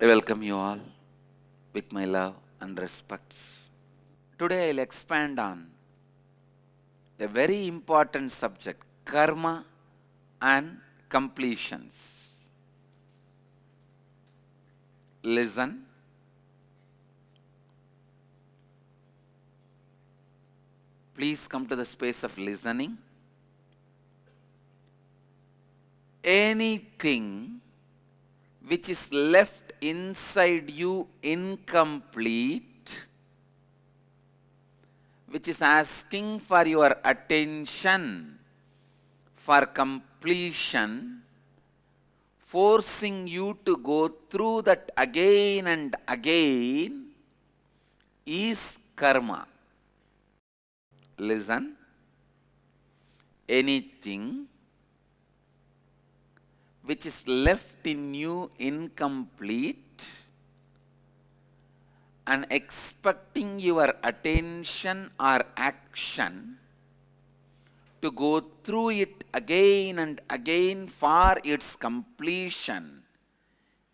I welcome you all with my love and respects. Today I'll expand on a very important subject, karma and completions. Listen, please come to the space of listening. Anything which is left inside you incomplete, which is asking for your attention for completion, forcing you to go through that again and again, is karma. Listen, anything which is left in you incomplete and expecting your attention or action to go through it again and again for its completion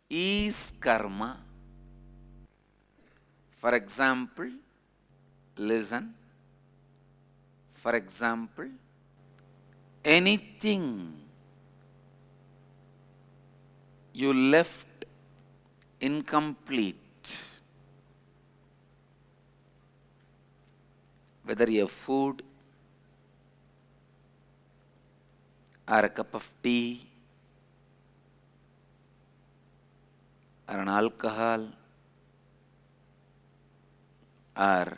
is karma. For example, listen. For example, anything you left incomplete, whether a food or a cup of tea or an alcohol or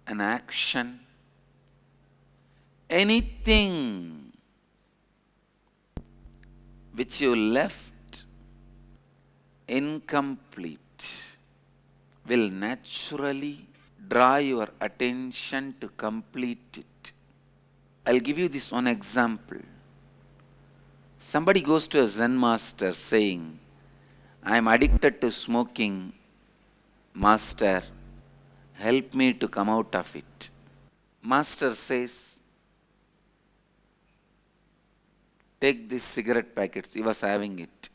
an action, anything which you left incomplete will naturally draw your attention to complete it. I'll give you this one example. Somebody goes to a Zen master saying, I am addicted to smoking, master, help me to come out of it. Master says, take these cigarette packets. He was having it.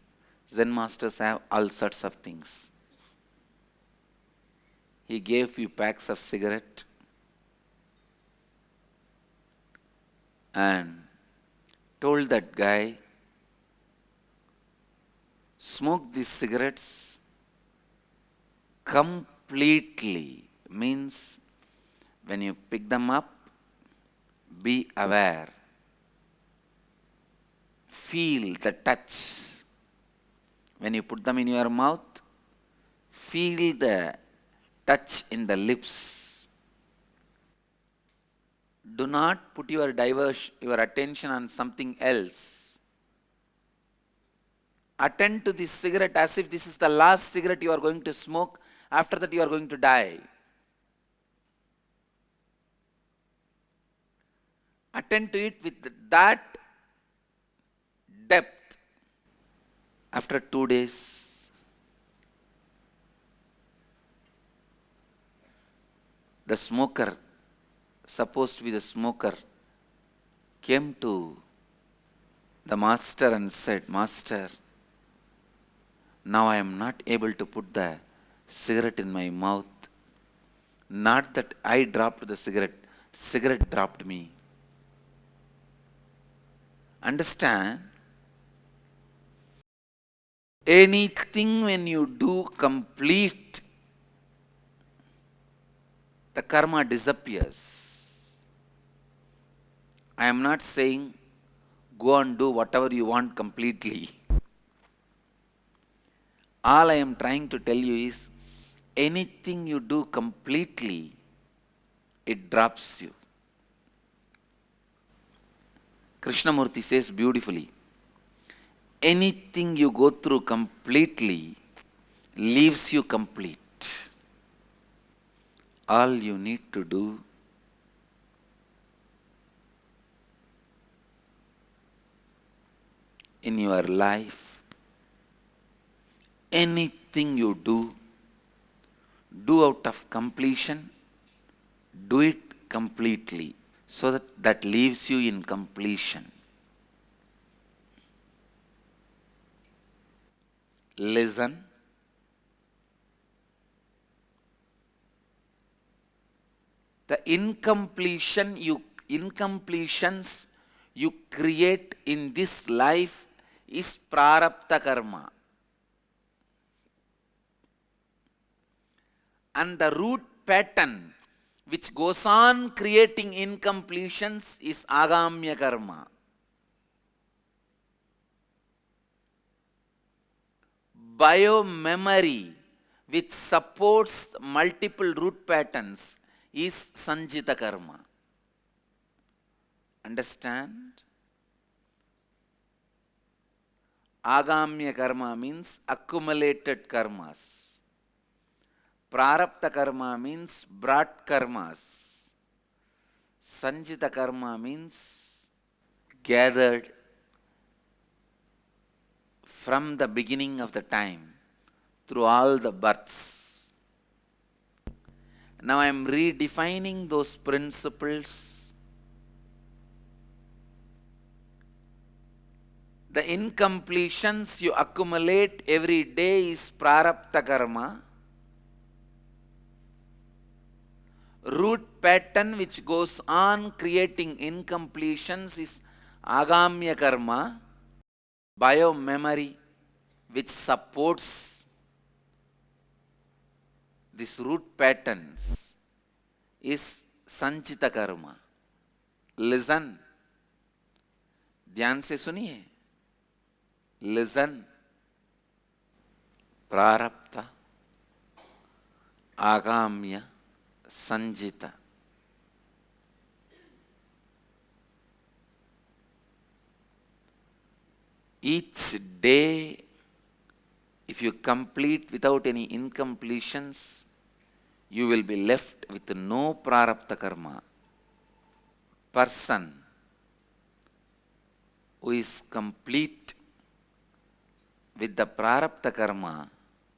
Zen masters have all sorts of things. He gave few packs of cigarette and told that guy, smoke these cigarettes completely. Means when you pick them up, be aware. Feel the touch. When you put them in your mouth, feel the touch in the lips. Do not put your attention on something else. Attend to this cigarette as if this is the last cigarette you are going to smoke. After that you are going to die. Attend to it with that depth. After 2 days, the smoker, supposed to be the smoker, came to the master and said, Master, now I am not able to put the cigarette in my mouth. Not that I dropped the cigarette dropped me. Understand? Anything when you do complete, the karma disappears. I am not saying go and do whatever you want completely. All I am trying to tell you is anything you do completely, it drops you. Krishnamurti says beautifully, anything you go through completely leaves you complete. All you need to do in your life, anything you do out of completion, do it completely, so that leaves you in completion. listen, the incompletions you create in this life is prarabdha karma. And the root pattern which goes on creating incompletions is agamya karma. Biomemory which supports multiple root patterns is sanjita karma. Understand? Agamya karma means accumulated karmas. Prarabdha karma means brought karmas. Sanjita karma means gathered from the beginning of the time through all the births. Now I am redefining those principles. The incompletions you accumulate every day is prarabdha karma. Root pattern which goes on creating incompletions is agamya karma. Biomemory which supports these root patterns is sanchita karma. Listen. ध्यान से सुनिए. Listen. प्रारब्ध, आगाम्य, Sanjita. Each day, if you complete without any incompletions, you will be left with no prarabdha karma. Person who is complete with the prarabdha karma,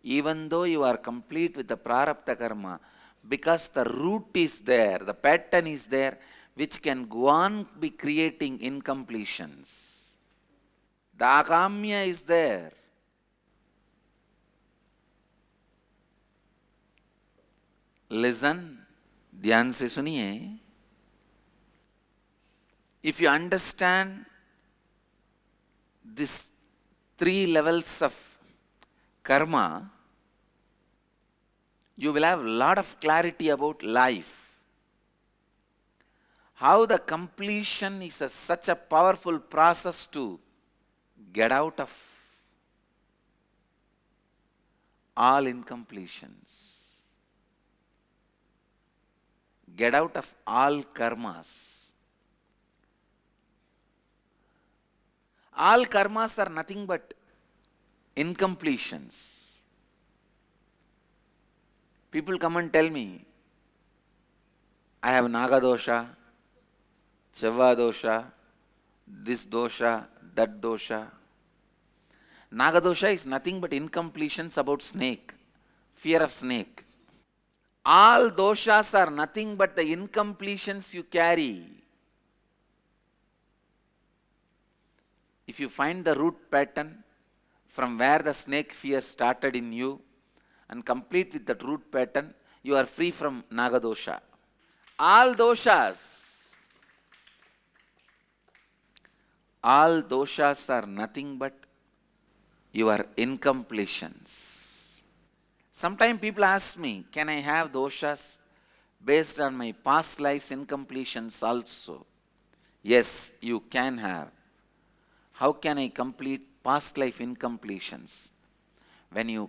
even though you are complete with the prarabdha karma, because the root is there, the pattern is there, which can go on be creating incompletions. The agamya is there. Listen, ध्यान से सुनिए. If you understand these three levels of karma, you will have a lot of clarity about life. How the completion is such a powerful process to get out of all incompletions. Get out of all karmas. All karmas are nothing but incompletions. People come and tell me, I have Naga dosha, Chava dosha, this dosha, that dosha. Naga dosha is nothing but incompletions about snake, fear of snake. All doshas are nothing but the incompletions you carry. If you find the root pattern from where the snake fear started in you and complete with that root pattern, you are free from Naga dosha. All doshas are nothing but your incompletions. Sometimes people ask me, can I have doshas based on my past life's incompletions also? Yes, you can have. How can I complete past life incompletions? When you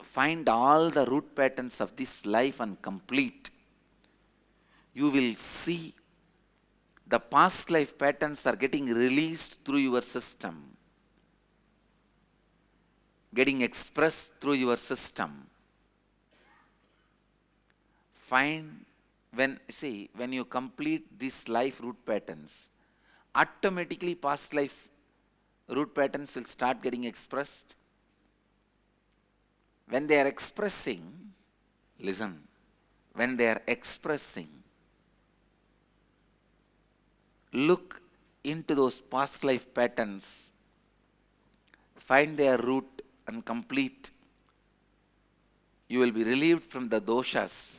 find all the root patterns of this life and complete, you will see the past life patterns are getting released through your system, getting expressed through your system. When you complete these life root patterns, automatically past life root patterns will start getting expressed. When they are expressing, listen, when they are expressing, look into those past life patterns, find their root and complete. You will be relieved from the doshas,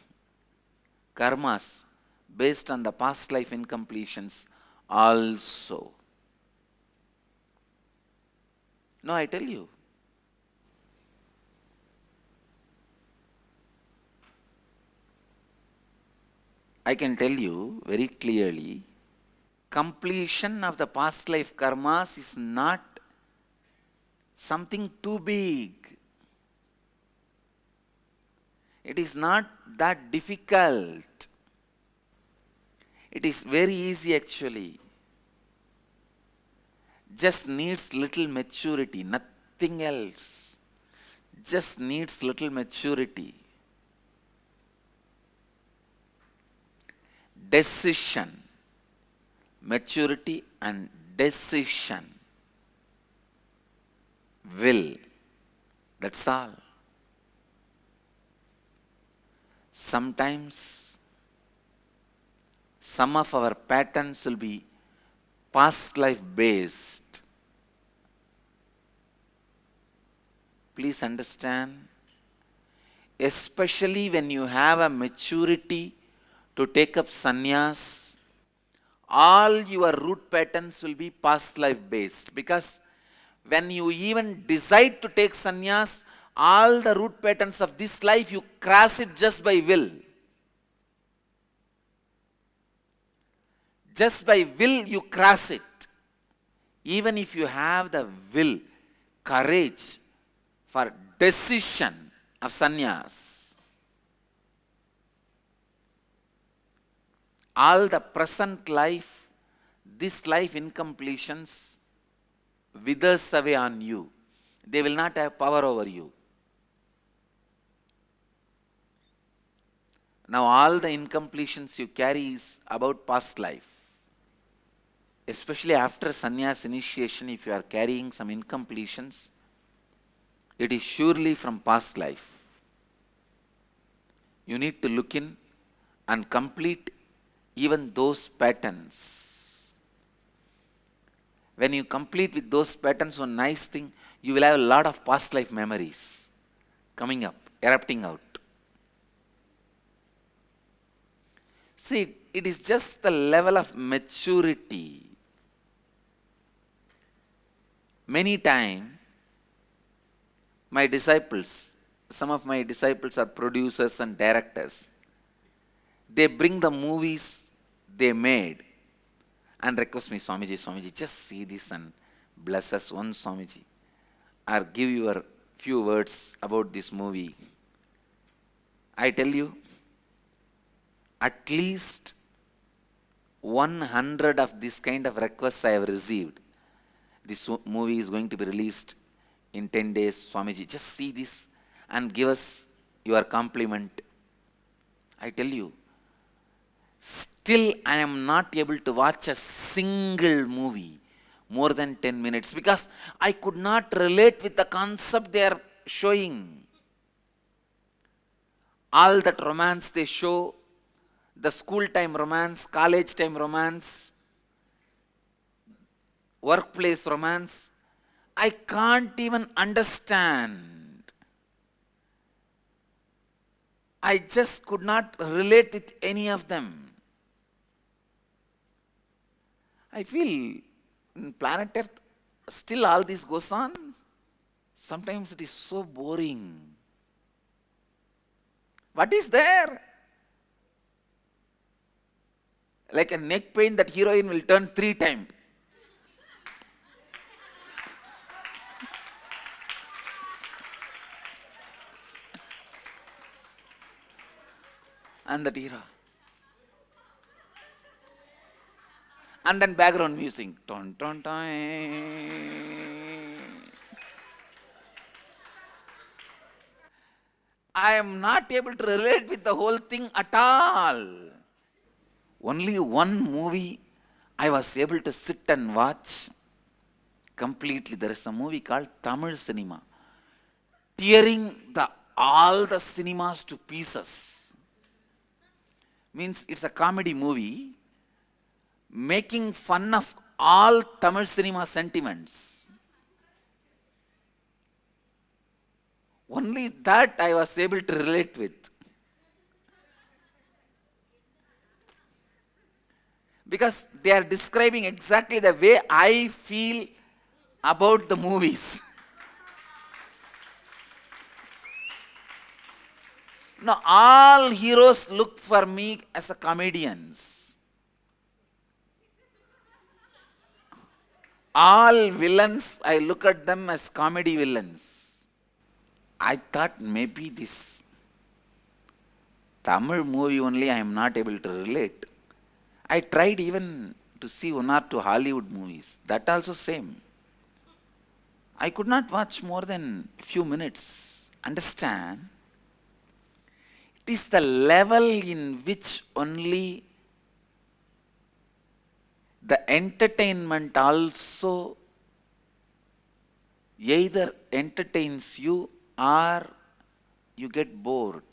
karmas, based on the past life incompletions also. No, I tell you. I can tell you very clearly, completion of the past life karmas is not something too big. It is not that difficult. It is very easy actually. Just needs little maturity, nothing else. Just needs little maturity. Decision. Maturity and decision. Will. That's all. Sometimes some of our patterns will be past life based. Please understand, especially when you have a maturity to take up sannyas, all your root patterns will be past life based, because when you even decide to take sannyas, all the root patterns of this life, you cross it just by will. Just by will you cross it. Even if you have the will, courage for decision of sannyas, all the present life, this life incompletions withers away on you. They will not have power over you. Now all the incompletions you carry is about past life. Especially after sannyas initiation, if you are carrying some incompletions, it is surely from past life. You need to look in and complete even those patterns. When you complete with those patterns, one nice thing, you will have a lot of past life memories coming up, erupting out. See, it is just the level of maturity. Many times, my disciples, some of my disciples are producers and directors. They bring the movies they made and request me, Swamiji, just see this and bless us one, Swamiji. Or give your few words about this movie. I tell you, at least 100 of this kind of requests I have received. This movie is going to be released in 10 days. Swamiji, just see this and give us your compliment. I tell you, still I am not able to watch a single movie more than 10 minutes because I could not relate with the concept they are showing. All that romance they show, the school time romance, college time romance, workplace romance, I can't even understand. I just could not relate with any of them. I feel in planet Earth, still all this goes on. Sometimes it is so boring. What is there? Like a neck pain, that heroine will turn 3 times. And that hero. And then background music. Ton, ton, ton. I am not able to relate with the whole thing at all. Only one movie I was able to sit and watch completely. There is a movie called Tamil cinema, tearing all the cinemas to pieces. Means it's a comedy movie making fun of all Tamil cinema sentiments. only that I was able to relate with. Because they are describing exactly the way I feel about the movies. No, all heroes look for me as a comedians. All villains, I look at them as comedy villains. I thought maybe this Tamil movie only I am not able to relate. I tried even to see one or two Hollywood movies. That also same. I could not watch more than a few minutes. Understand? It is the level in which only the entertainment also either entertains you or you get bored.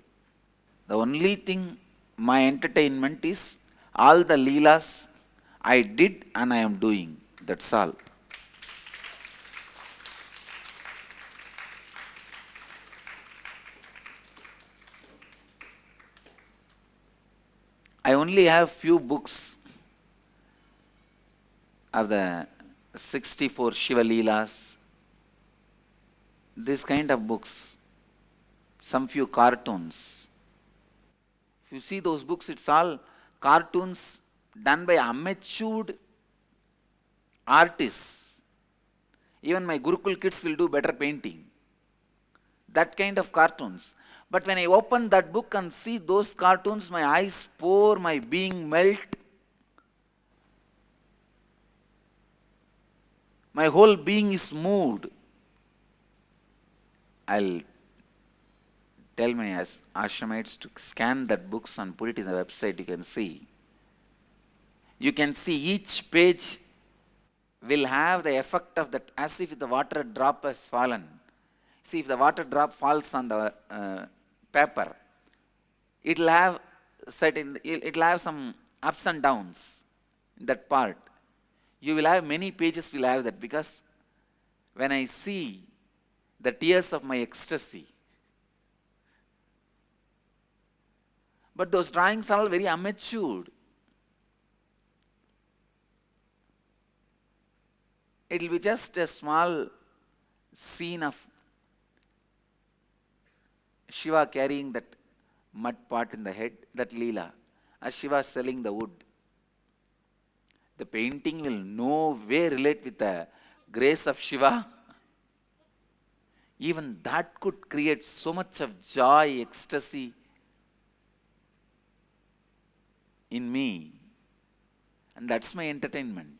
The only thing my entertainment is all the leelas I did and I am doing. That's all. I only have few books of the 64 Shiva Leelas. This kind of books. Some few cartoons. If you see those books, it's all cartoons done by amateured artists. Even my Gurukul kids will do better painting. That kind of cartoons. But when I open that book and see those cartoons, my eyes pour, my being melt. My whole being is moved. I'll tell my ashramites to scan that books and put it in the website. You can see. You can see each page will have the effect of that, as if the water drop has fallen. See, if the water drop falls on the paper, it'll have some ups and downs in that part. You will have many pages will have that, because when I see the tears of my ecstasy, but those drawings are all very amateured. It will be just a small scene of Shiva carrying that mud pot in the head, that Leela, as Shiva selling the wood. The painting will no way relate with the grace of Shiva. Even that could create so much of joy, ecstasy in me. And that's my entertainment.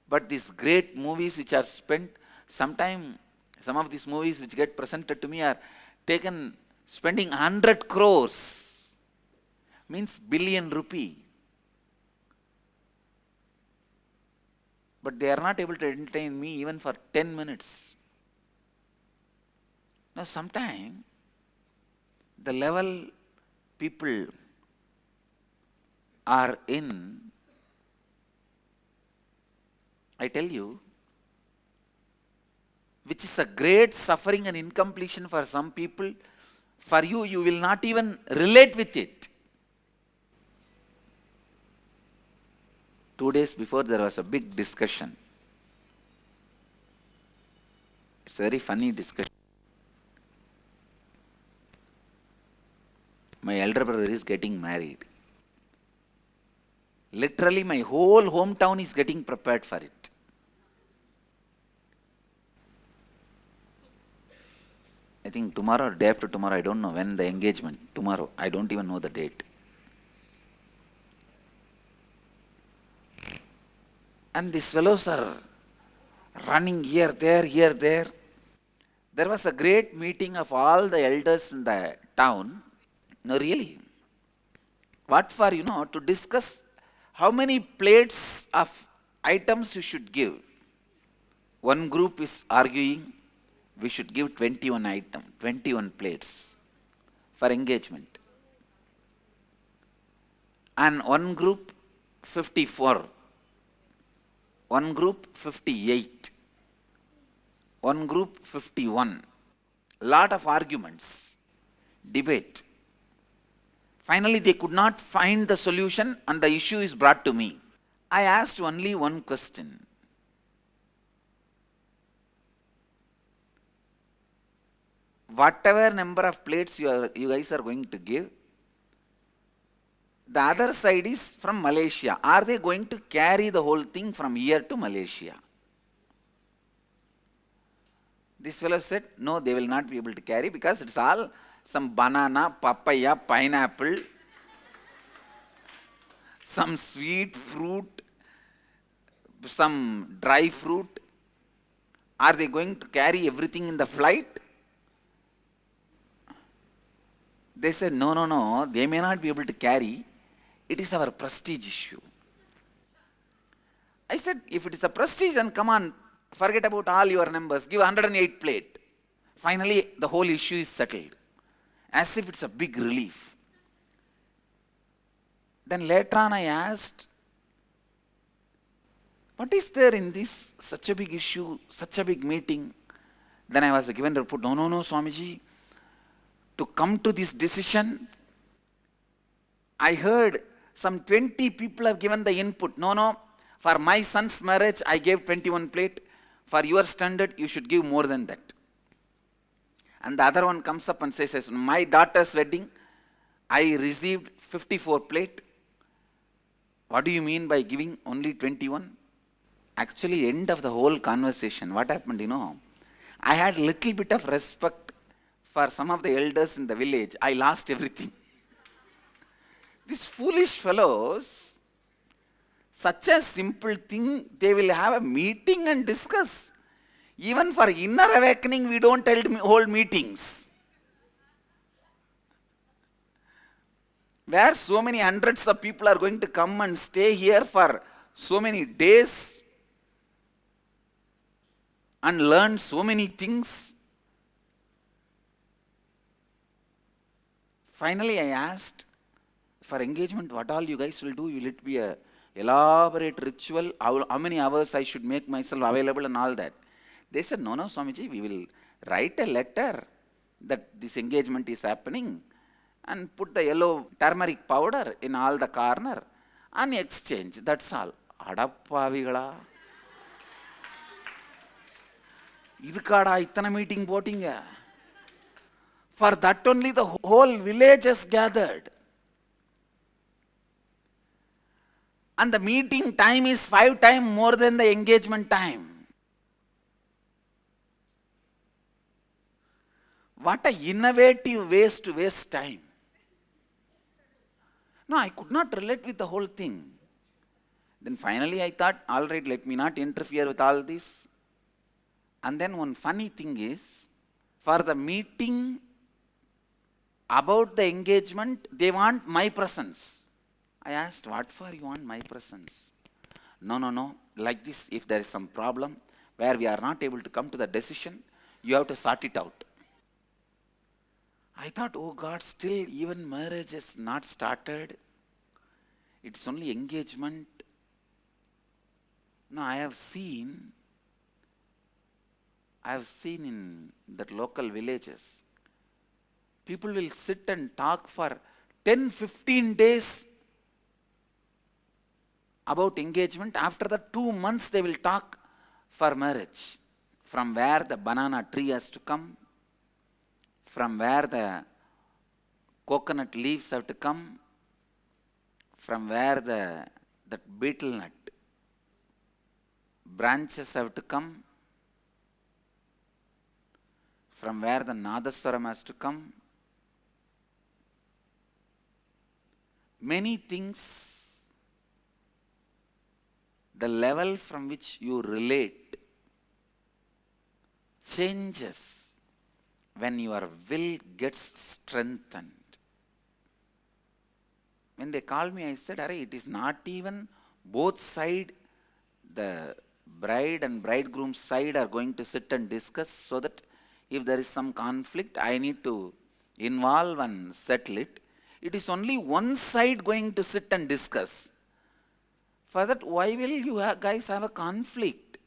But these great movies which are spent, sometime some of these movies which get presented to me are taken spending 100 crores, means billion rupee. But they are not able to entertain me even for 10 minutes. Now sometimes the level people are in, I tell you, which is a great suffering and incompletion for some people, for you, you will not even relate with it. 2 days before, there was a big discussion. It's a very funny discussion. My elder brother is getting married. Literally, my whole hometown is getting prepared for it. I think tomorrow or day after tomorrow, I don't know when the engagement. Tomorrow, I don't even know the date. And these fellows are running here, there, here, there. There was a great meeting of all the elders in the town. No, really. What for, to discuss how many plates of items you should give. One group is arguing we should give 21 plates for engagement. And one group 54. One group 58. One group 51. lot of arguments, debate. Finally, they could not find the solution and the issue is brought to me. I asked only one question. Whatever number of plates you guys are going to give, the other side is from Malaysia. Are they going to carry the whole thing from here to Malaysia? This fellow said, no, they will not be able to carry because it's all some banana, papaya, pineapple, some sweet fruit, some dry fruit. Are they going to carry everything in the flight? They said, no, they may not be able to carry. It is our prestige issue. I said, if it is a prestige, then come on, forget about all your numbers, give 108 plate. Finally, the whole issue is settled, as if it's a big relief. Then later on I asked, what is there in this, such a big issue, such a big meeting? Then I was given a report, no, Swamiji, to come to this decision, I heard some 20 people have given the input. No, for my son's marriage, I gave 21 plate. For your standard, you should give more than that. And the other one comes up and says, my daughter's wedding, I received 54 plate. What do you mean by giving only 21? Actually, end of the whole conversation, what happened, I had little bit of respect for some of the elders in the village. I lost everything. These foolish fellows, such a simple thing, they will have a meeting and discuss. Even for inner awakening, we don't hold meetings. Where so many hundreds of people are going to come and stay here for so many days and learn so many things. Finally, I asked, for engagement, what all you guys will do? Will it be a elaborate ritual? How many hours I should make myself available and all that? They said, no, Swamiji, we will write a letter that this engagement is happening and put the yellow turmeric powder in all the corner and exchange. That's all. Adapavigala. Idukada itana meeting votinga. For that only the whole village has gathered. And the meeting time is 5 times more than the engagement time. What an innovative ways to waste time. No, I could not relate with the whole thing. Then finally I thought, all right, let me not interfere with all this. And then one funny thing is, for the meeting about the engagement, they want my presence. I asked, what for you want my presence? No. Like this, if there is some problem where we are not able to come to the decision, you have to sort it out. I thought, oh God, still even marriage is not started. It's only engagement. No, I have seen in that local villages, people will sit and talk for 10-15 days about engagement. After the 2 months, they will talk for marriage. From where the banana tree has to come, from where the coconut leaves have to come, from where that betel nut branches have to come, from where the nadaswaram has to come. Many things, the level from which you relate changes when your will gets strengthened. When they called me, I said, it is not even both sides, the bride and bridegroom side are going to sit and discuss, so that if there is some conflict, I need to involve and settle it. It is only one side going to sit and discuss. For that, why will you guys have a conflict?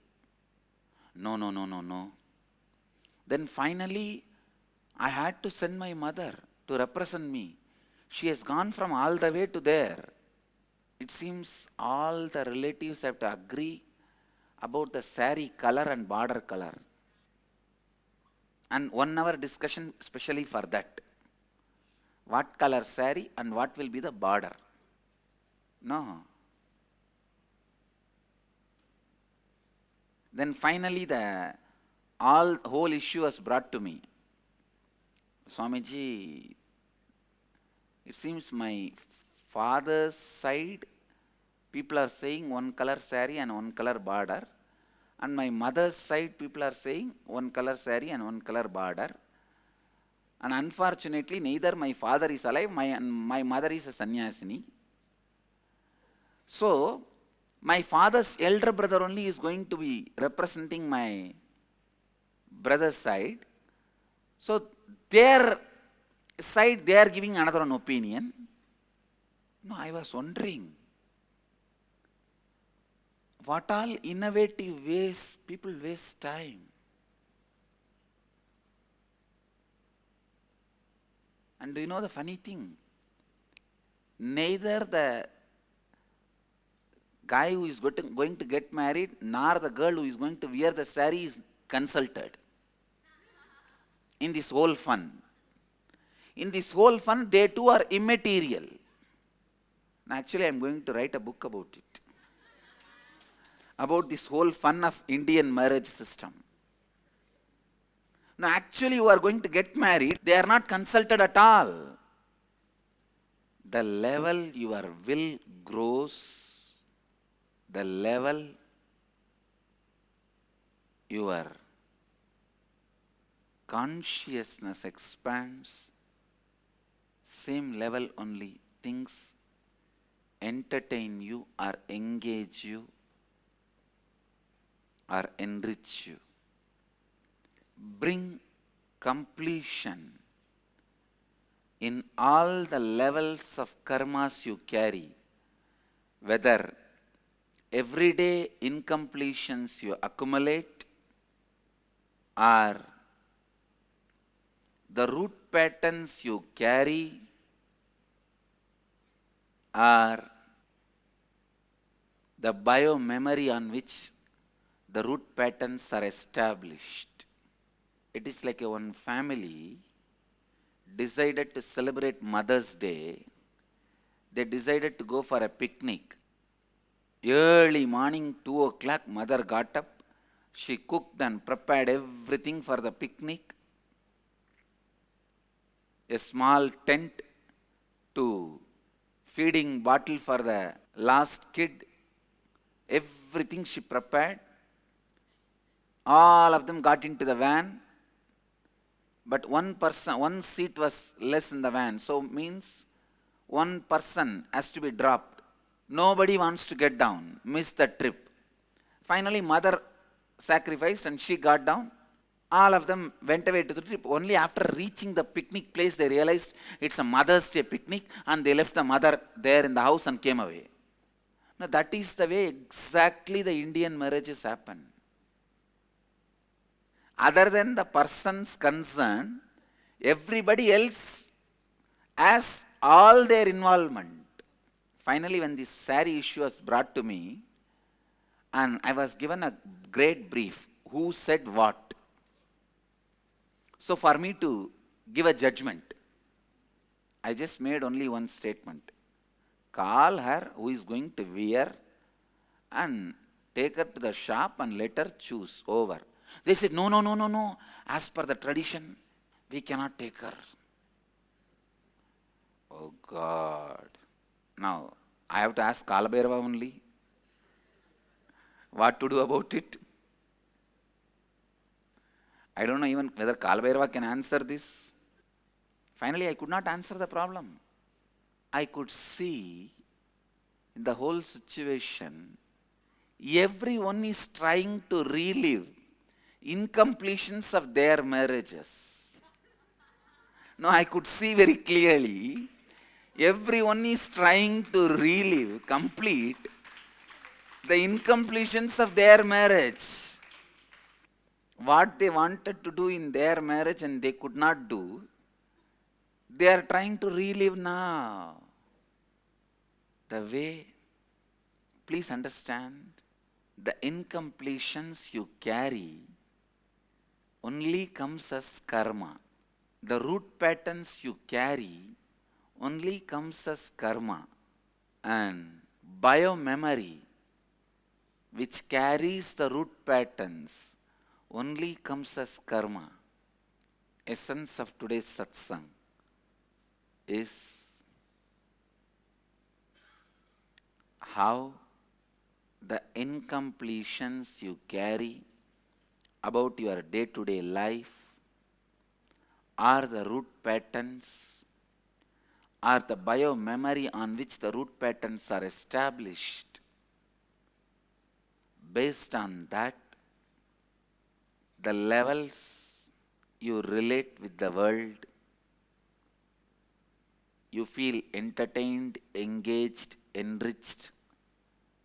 No. Then finally, I had to send my mother to represent me. She has gone from all the way to there. It seems all the relatives have to agree about the saree color and border color. And 1 hour discussion specially for that. What color saree and what will be the border? No. Then finally the whole issue was brought to me. Swamiji, it seems my father's side, people are saying one color saree and one color border. And my mother's side, people are saying one color saree and one color border. And unfortunately, neither my father is alive, my mother is a sannyasini. So, my father's elder brother only is going to be representing my brother's side. So, their side, they are giving another one opinion. No, I was wondering, what all innovative ways people waste time. And do you know the funny thing? Neither the guy who is going to get married nor the girl who is going to wear the saree is consulted in this whole fun. In this whole fun, they too are immaterial. Actually, I am going to write a book about it. About this whole fun of Indian marriage system. Now, actually, you are going to get married, they are not consulted at all. The level your will grows, the level your consciousness expands, same level only things entertain you or engage you or enrich you. Bring completion in all the levels of karmas you carry, whether everyday incompletions you accumulate or the root patterns you carry or the bio-memory on which the root patterns are established. It is like one family decided to celebrate Mother's Day. They decided to go for a picnic. Early morning, 2 o'clock, mother got up. She cooked and prepared everything for the picnic. A small tent to feeding bottle for the last kid. Everything she prepared. All of them got into the van. But one seat was less in the van. So means one person has to be dropped. Nobody wants to get down, miss the trip. Finally, mother sacrificed and she got down. All of them went away to the trip. Only after reaching the picnic place, they realized it's a Mother's Day picnic and they left the mother there in the house and came away. Now, that is the way exactly the Indian marriages happen. Other than the persons concerned, everybody else has all their involvement. Finally, when this saree issue was brought to me, and I was given a great brief, who said what. So for me to give a judgment, I just made only one statement. Call her who is going to wear and take her to the shop and let her choose over. They said, no. As per the tradition, we cannot take her. Oh God. Now, I have to ask Kalabhairava only. What to do about it? I don't know even whether Kalabhairava can answer this. Finally, I could not answer the problem. I could see in the whole situation, everyone is trying to relive incompletions of their marriages. No, I could see very clearly, everyone is trying to relive, complete the incompletions of their marriage. What they wanted to do in their marriage and they could not do, they are trying to relive now. The way, please understand, the incompletions you carry only comes as karma. The root patterns you carry only comes as karma. And bio-memory, which carries the root patterns, only comes as karma. Essence of today's satsang is how the incompletions you carry about your day-to-day life are the root patterns, are the bio-memory on which the root patterns are established. Based on that, the levels you relate with the world, you feel entertained, engaged, enriched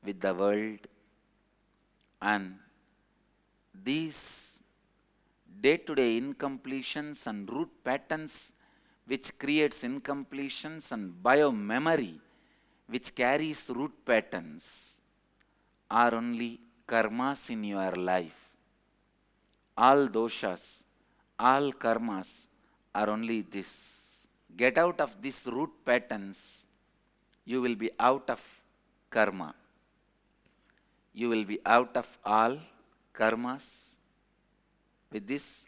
with the world, and these day-to-day incompletions and root patterns which creates incompletions and bio-memory which carries root patterns are only karmas in your life. All doshas, all karmas are only this. Get out of these root patterns, you will be out of karma. You will be out of all karmas. With this,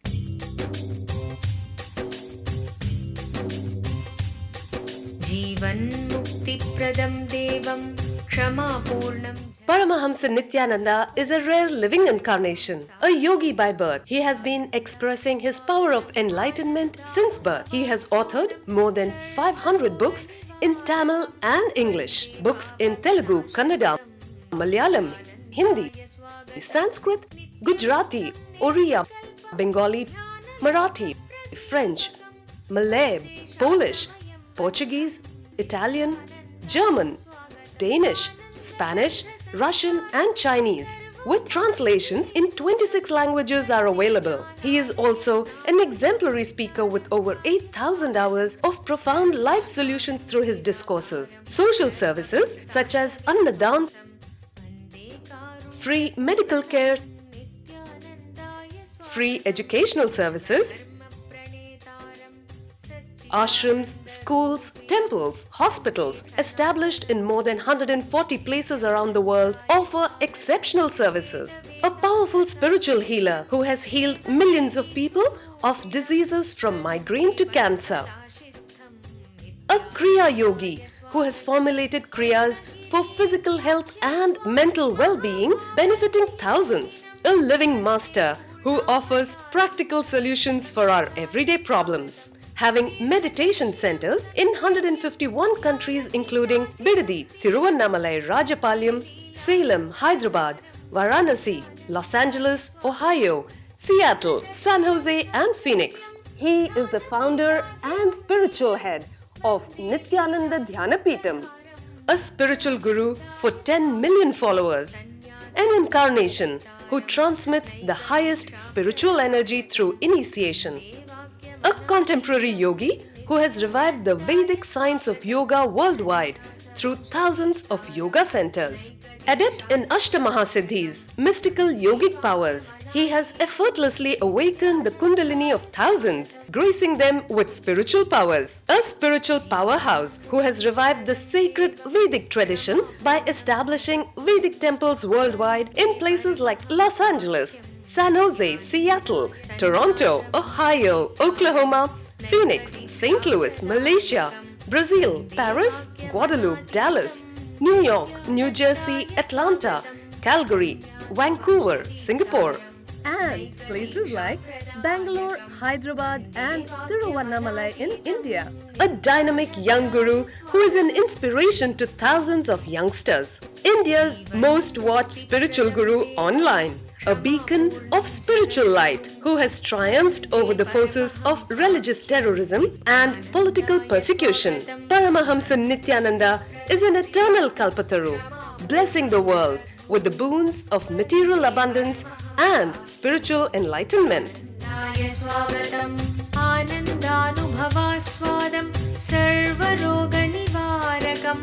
Jivan Mukti Pradam Devam Kshama Purnam. Paramahamsa Nithyananda is a rare living incarnation, a yogi by birth. He has been expressing his power of enlightenment since birth. He has authored more than 500 books in Tamil and English, books in Telugu, Kannada, Malayalam, Hindi, Sanskrit, Gujarati, Oriya, Bengali, Marathi, French, Malay, Polish, Portuguese, Italian, German, Danish, Spanish, Russian and Chinese, with translations in 26 languages are available. He is also an exemplary speaker with over 8,000 hours of profound life solutions through his discourses. Social services such as Annadan, free medical care, free educational services, ashrams, schools, temples, hospitals established in more than 140 places around the world offer exceptional services. A powerful spiritual healer who has healed millions of people of diseases from migraine to cancer. A Kriya Yogi who has formulated Kriyas for physical health and mental well-being, benefiting thousands. A living master who offers practical solutions for our everyday problems. Having meditation centers in 151 countries including Bidadi, Tiruvannamalai, Rajapalyam, Salem, Hyderabad, Varanasi, Los Angeles, Ohio, Seattle, San Jose and Phoenix. He is the founder and spiritual head of Nithyananda Dhyanapitham, a spiritual guru for 10 million followers, an incarnation who transmits the highest spiritual energy through initiation. A contemporary yogi who has revived the Vedic science of yoga worldwide through thousands of yoga centers. Adept in Ashtamahasiddhis, mystical yogic powers, he has effortlessly awakened the Kundalini of thousands, gracing them with spiritual powers. A spiritual powerhouse who has revived the sacred Vedic tradition by establishing Vedic temples worldwide in places like Los Angeles, San Jose, Seattle, Toronto, Ohio, Oklahoma, Phoenix, St. Louis, Malaysia, Brazil, Paris, Guadeloupe, Dallas, New York, New Jersey, Atlanta, Calgary, Vancouver, Singapore, and places like Bangalore, Hyderabad, and Tiruvannamalai in India. A dynamic young guru who is an inspiration to thousands of youngsters. India's most watched spiritual guru online. A beacon of spiritual light who has triumphed over the forces of religious terrorism and political persecution. Paramahamsa Nithyananda is an eternal Kalpataru, blessing the world with the boons of material abundance and spiritual enlightenment. स्वागतम् आनन्दानुभवास्वादं सर्वरोगनिवारकं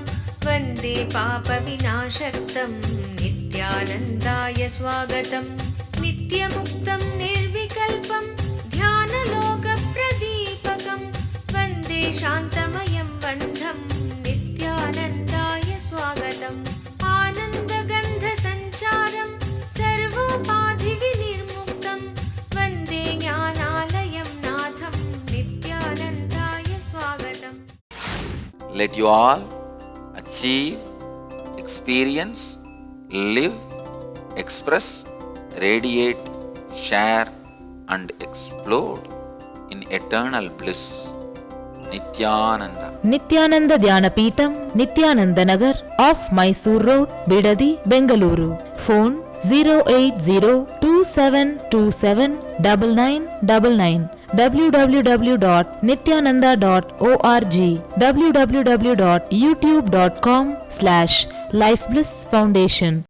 वन्दे पापविनाशक्तं नित्यानन्दाय स्वागतं नित्यमुक्तं निर्विकल्पं ध्यानलोकप्रदीपकं वन्दे शान्तमयं बन्धं नित्यानन्दाय स्वागतम् आनन्दगन्धसञ्चारं सर्वोपाधिविनिर्मुक्तं वन्दे ज्ञानालयं नाथं नित्यानन्दाय स्वागतम्. Let you all achieve, experience, live, express, radiate, share and explode in eternal bliss. Nithyananda. Nithyananda Dhyanapitham, Nithyananda Nagar, off Mysore Road, Bidadi, Bengaluru. Phone 08027279999. www.nithyananda.org. www.youtube.com/Life Bliss Foundation.